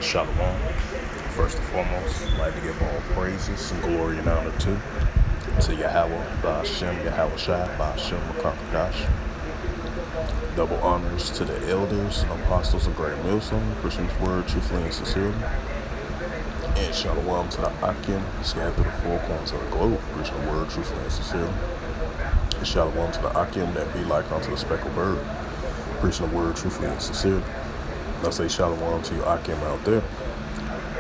Shalom. First and foremost, I'd like to give all praises and glory and honor to Yahweh, Ba'ashem, Yahweh Shai, Ba'ashem, Makakadash. Double honors to the elders and apostles of Great Millstone, preaching His word truthfully and sincerely. And Shalom to the Akim, scattered through the four corners of the globe, preaching the word truthfully and sincerely. And Shalom to the Akim that be like unto the speckled bird, preaching the word truthfully and sincerely. I say Shalom to you Akim out there.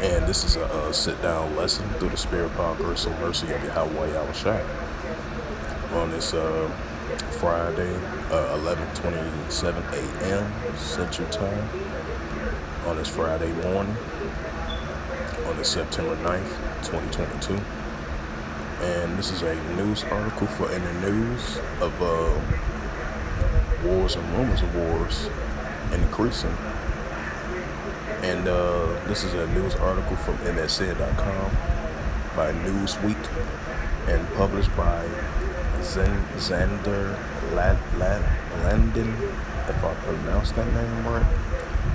And this is a sit-down lesson through the spirit, power, grace, and mercy of Yahweh Yahushua on this Friday, 11:27 a.m. Central Time, on this Friday morning, on this September 9th, 2022. And this is a news article for in the news of wars and rumors of wars increasing. And this is a news article from MSN.com by Newsweek and published by Xander Landon, if I pronounced that name right,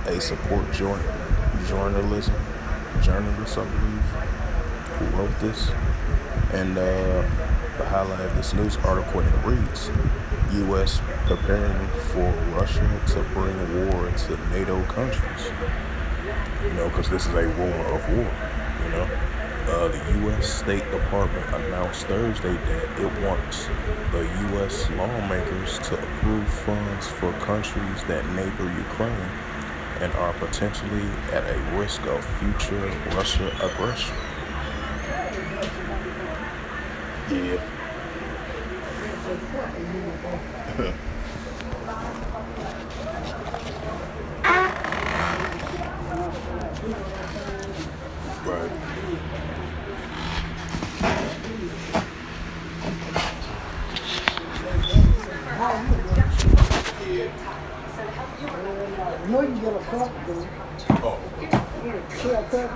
a support journalist, I believe, who wrote this. And the highlight of this news article, and it reads, U.S. preparing for Russia to bring war to NATO countries. Because this is a rumor of war, The U.S. State Department announced Thursday that it wants the U.S. lawmakers to approve funds for countries that neighbor Ukraine and are potentially at a risk of future Russia aggression. Yeah. Right. No, you get a cup, dude. Oh. See a cup?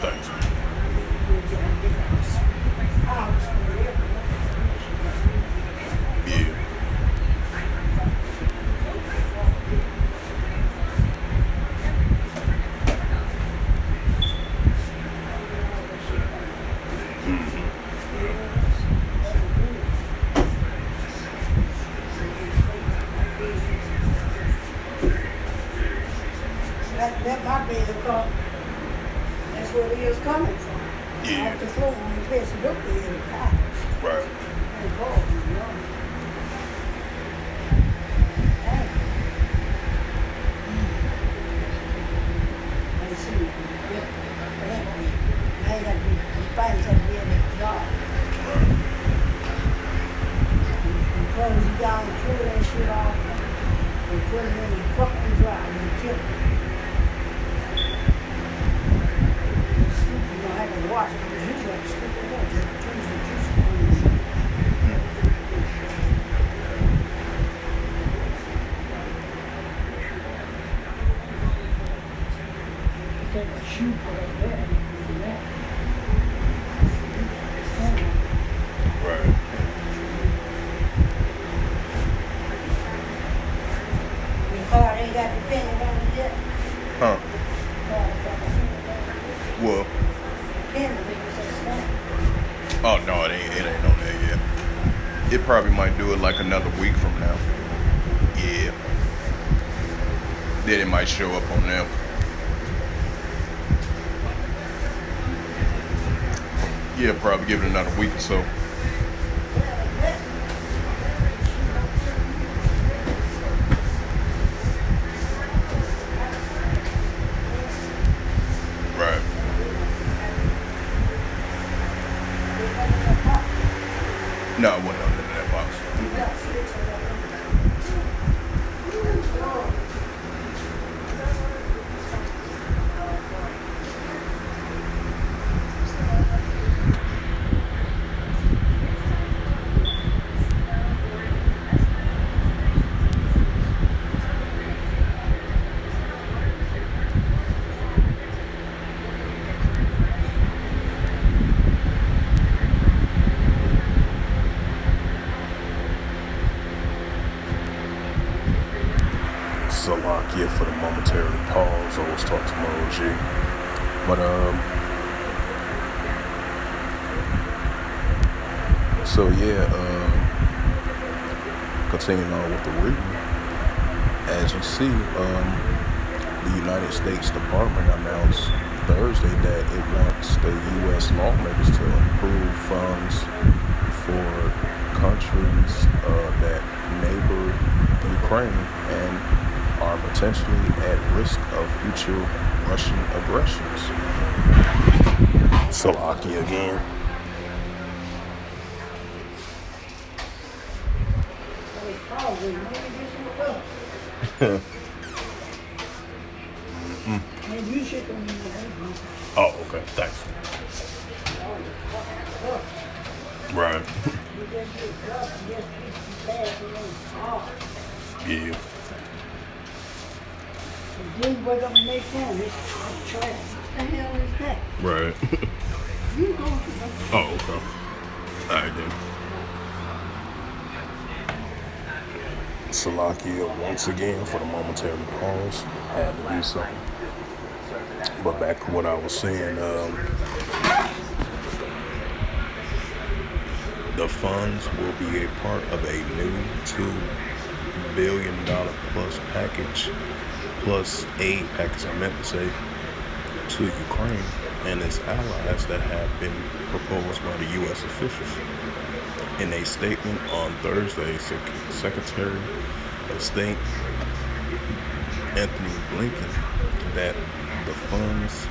Thanks. Yeah. That might be the cup. That's where it is coming from. Yeah. Off the floor when you place it up there in the car. Right. And go, Hey. And see, now you got to find something in that jar. You close it down, clear that shit off, and put it in the cup and dry, and kill it. You don't have to wash it, because usually have to scoop it up, just turn the juice on. take a shoe for that. For that. Right. Your car ain't got the penny on it yet. Huh? Car ain't got the penny on it yet. Well. Penny, they just say stamp. Oh no, it ain't on there yet. It probably might do it like another week from now. Yeah. Then it might show up on them. Yeah, probably give it another week or so. Right. No, it wasn't under that box. Salakia for the momentary pause. I was talking to my OG. But so yeah, continuing on with the reading. As you see, the United States Department announced Thursday that it wants the U.S. lawmakers to approve funds for countries that neighbor Ukraine and are potentially at risk of future Russian aggressions. Slovakia again. Oh, okay. Thanks. Right. Yeah. Didn't wake up and make fun. It's trash. What the hell is that? Right. You go to the Oh, okay. Alright then. Salakia once again for the momentary pause. Had to do something. But back to what I was saying, the funds will be a part of a new $2 billion plus package, plus aid package, I meant to say, to Ukraine and its allies that have been proposed by the U.S. officials. In a statement on Thursday, Secretary of State Anthony Blinken that the funds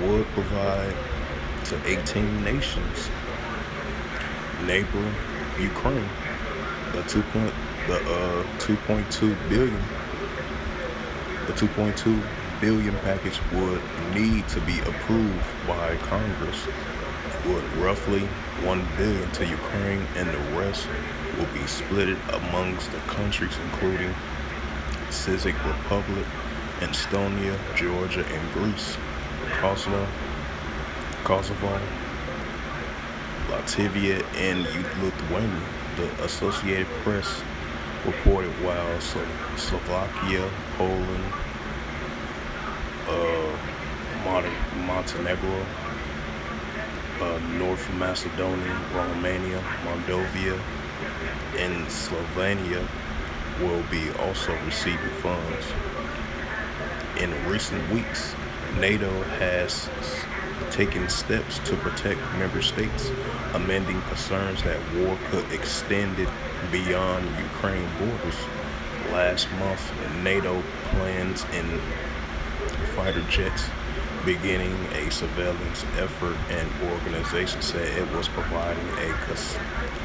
would provide to 18 nations neighbor Ukraine the 2.2 billion package would need to be approved by Congress, with roughly $1 billion to Ukraine, and the rest will be split amongst the countries including Czech Republic, Estonia, Georgia, and Greece, Kosovo, Latvia, and Lithuania. The Associated Press reported while Slovakia, Poland, Montenegro, North Macedonia, Romania, Moldova, and Slovenia will be also receiving funds. In recent weeks, NATO has taken steps to protect member states, amending concerns that war could extend it beyond Ukraine borders. Last month, NATO plans in fighter jets beginning a surveillance effort, and organization said it was providing a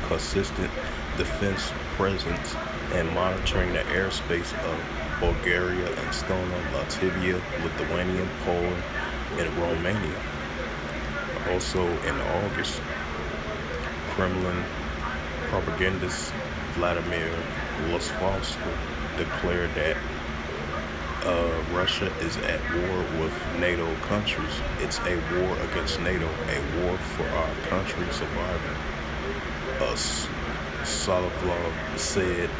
consistent defense presence and monitoring the airspace of Bulgaria, Estonia, Latvia, Lithuania, Poland, and Romania. Also in August, Kremlin propagandist Vladimir Vlasovsky declared that Russia is at war with NATO countries. It's a war against NATO, a war for our country's survival. Us, Solovlov said,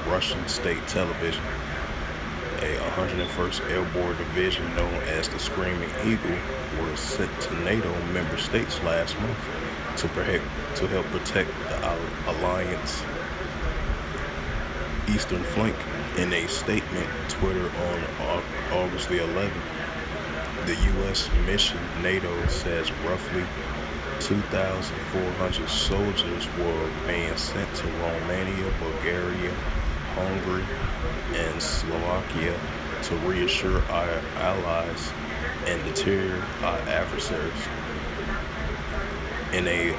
Russian state television. A 101st Airborne Division known as the Screaming Eagle was sent to NATO member states last month to help protect the alliance eastern flank. In a statement Twitter on August the 11th, the U.S. mission NATO says roughly 2,400 soldiers were being sent to Romania, Bulgaria, Hungary, and Slovakia to reassure our allies and deter our adversaries. In a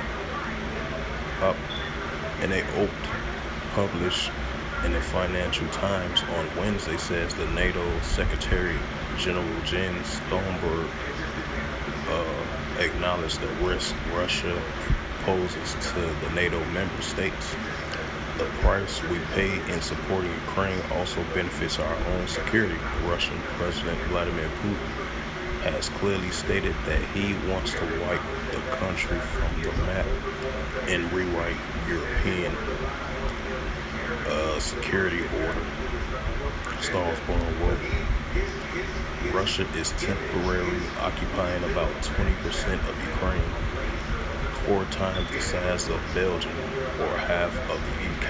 op published in the Financial Times on Wednesday, says the NATO Secretary General Jens Stoltenberg acknowledged the risk Russia poses to the NATO member states. The price we pay in supporting Ukraine also benefits our own security. Russian President Vladimir Putin has clearly stated that he wants to wipe the country from the map and rewrite European security order. Stahlsborn wrote, Russia is temporarily occupying about 20% of Ukraine, 4 times the size of Belgium or half of the UK,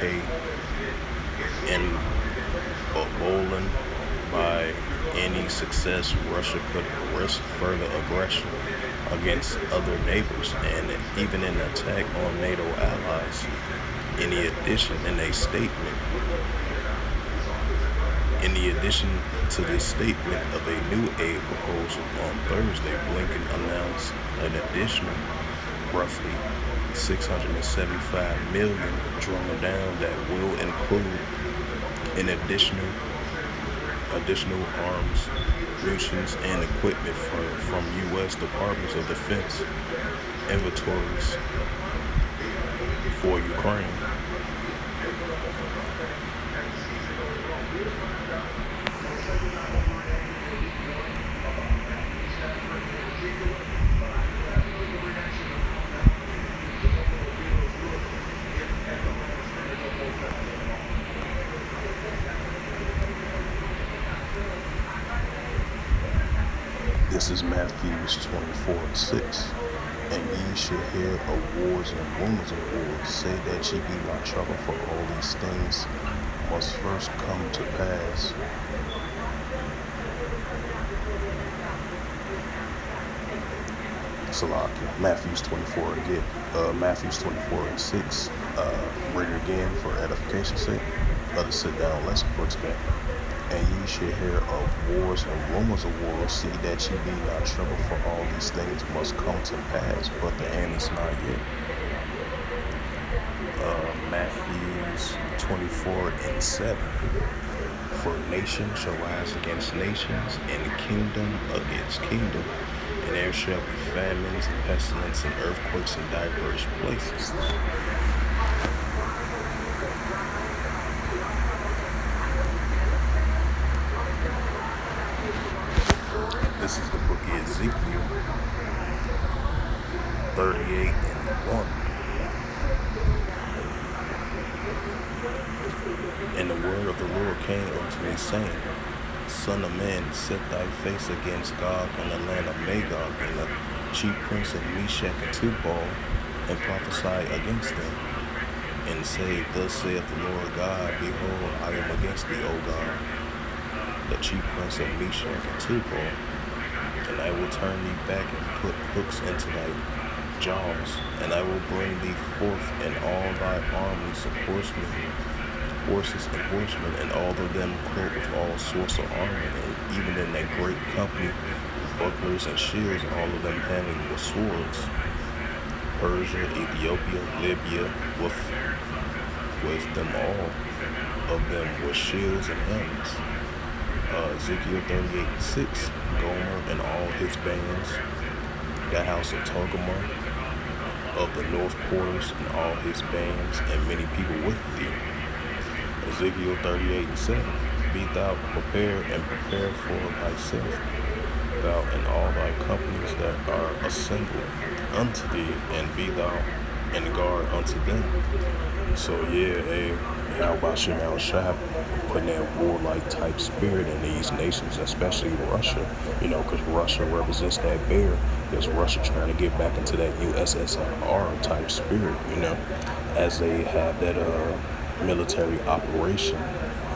and emboldened by any success, Russia could risk further aggression against other neighbors and even an attack on NATO allies. In addition to this statement of a new aid proposal on Thursday, Blinken announced an additional roughly $675 million drawn down that will include an additional arms, munitions, and equipment from U.S. Departments of Defense inventories for Ukraine. This is Matthews 24:6. And ye shall hear of wars and rumors of wars. Say that ye be not troubled, for all these things must first come to pass. Salakia. Matthews 24 again. Matthews 24:6. Read it again for edification's sake. Let us sit down lesson for today. And ye shall hear of wars and rumors of wars. See that ye be not troubled, for all these things must come to pass, but the end is not yet. Matthews 24:7. For nation shall rise against nations, and kingdom against kingdom, and there shall be famines and pestilence and earthquakes in diverse places. This is the book of Ezekiel 38:1. And the word of the Lord came unto me, saying, Son of man, set thy face against Gog and the land of Magog, and the chief prince of Meshach and Tubal, and prophesy against them, and say, Thus saith the Lord God, Behold, I am against thee, O God, the chief prince of Meshach and Tubal, and I will turn thee back and put hooks into thy jaws, and I will bring thee forth in all thy armies of horses and horsemen, and all of them clothed with all sorts of armor, and even in that great company with bucklers and shields, all of them handling with swords. Persia, Ethiopia, Libya, with them all of them with shields and helmets. Ezekiel 38:6, Gomer and all his bands, the house of Togarmah of the north quarters and all his bands, and many people with thee. Ezekiel 38:7, be thou prepared and prepare for thyself, thou and all thy companies that are assembled unto thee, and be thou in guard unto them. So yeah, how about Shemal Shah putting that warlike type spirit in these nations, especially Russia, because Russia represents that bear. There's Russia trying to get back into that USSR type spirit, as they have that military operation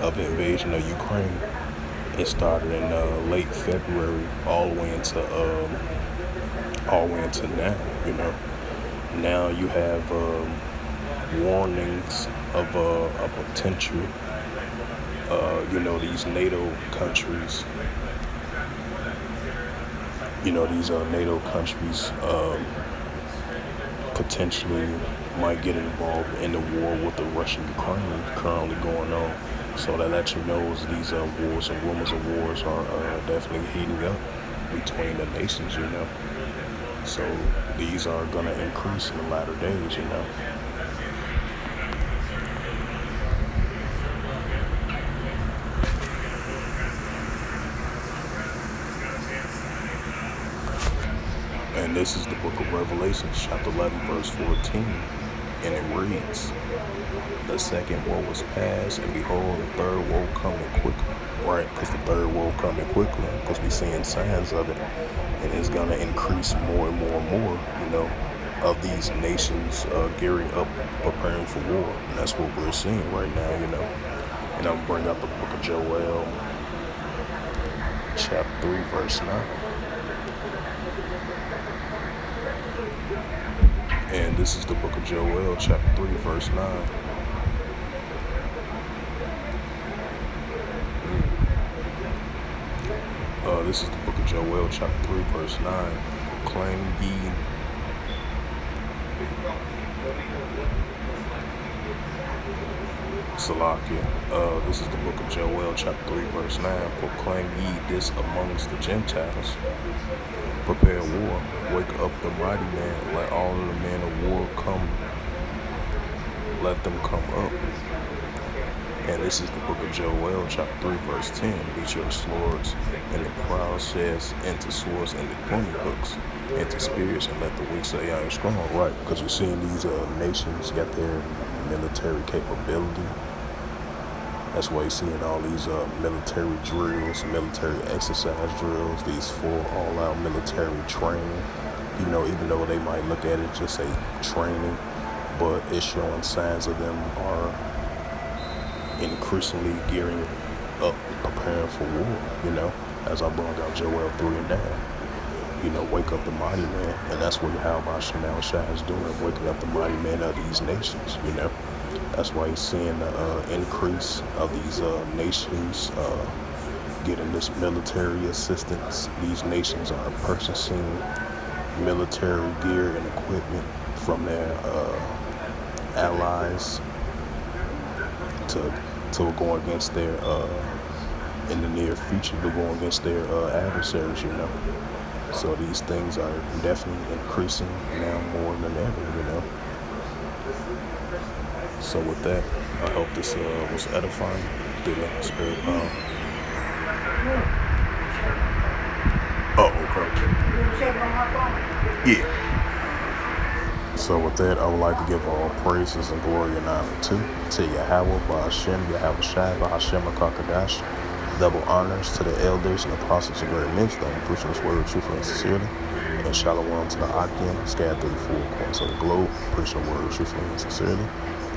of the invasion of Ukraine. It started in late February, all the way into now. Now you have warnings of a potential. These NATO countries. These NATO countries potentially might get involved in the war with the Russia-Ukraine currently going on. So that lets you know is these wars and rumors of wars are definitely heating up between the nations, So these are going to increase in the latter days, And this is the book of Revelation, chapter 11, verse 14. And it reads, the second woe was past, and behold, the third woe coming quickly. Right, because the third woe coming quickly, because we're seeing signs of it. And it's going to increase more and more and more, of these nations gearing up, preparing for war. And that's what we're seeing right now, And I'm bring up the book of Joel, chapter 3, verse 9. And this is the book of Joel, chapter 3, verse 9. This is the book of Joel, chapter 3, verse 9. Proclaim ye Salakia. This is the book of Joel, chapter 3, verse 9. Proclaim ye this amongst the Gentiles. Prepare war. Wake up the mighty man. Let all of the men of war come. Let them come up. And this is the book of Joel, chapter 3, verse 10. Beat your swords and the plowshares into swords and the pointy hooks into spears, and let the weak say I am strong. Right, because you're seeing these nations got their military capability. That's why you're seeing all these military drills, military exercise drills, these full all-out military training. Even though they might look at it just a training, but it's showing signs of them are increasingly gearing up, preparing for war, as I brought out Joel 3 and 9. Wake up the mighty man, and that's what Yahweh Shemal Shah is doing, waking up the mighty men of these nations, That's why you're seeing the increase of these nations getting this military assistance. These nations are purchasing military gear and equipment from their allies to go against their in the near future, to go against their adversaries, So these things are definitely increasing now more than ever, So with that, I hope this was edifying through the spirit power. Oh, okay. Yeah. So with that, I would like to give all praises and glory and honor to Yahweh, Ba'ashem, Yahweh Shai, Ba'ashem, Akakadash. Double honors to the elders and apostles of great millstone, preaching this word truthfully and sincerely. And shalom to the Akim, scattered through the four corners of the globe, preaching the word truthfully and sincerely.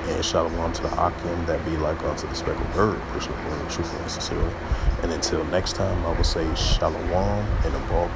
And shalom to the Akim that be like unto the speckled bird, preaching the word truthfully and sincerely. And until next time, I will say shalom and a ball.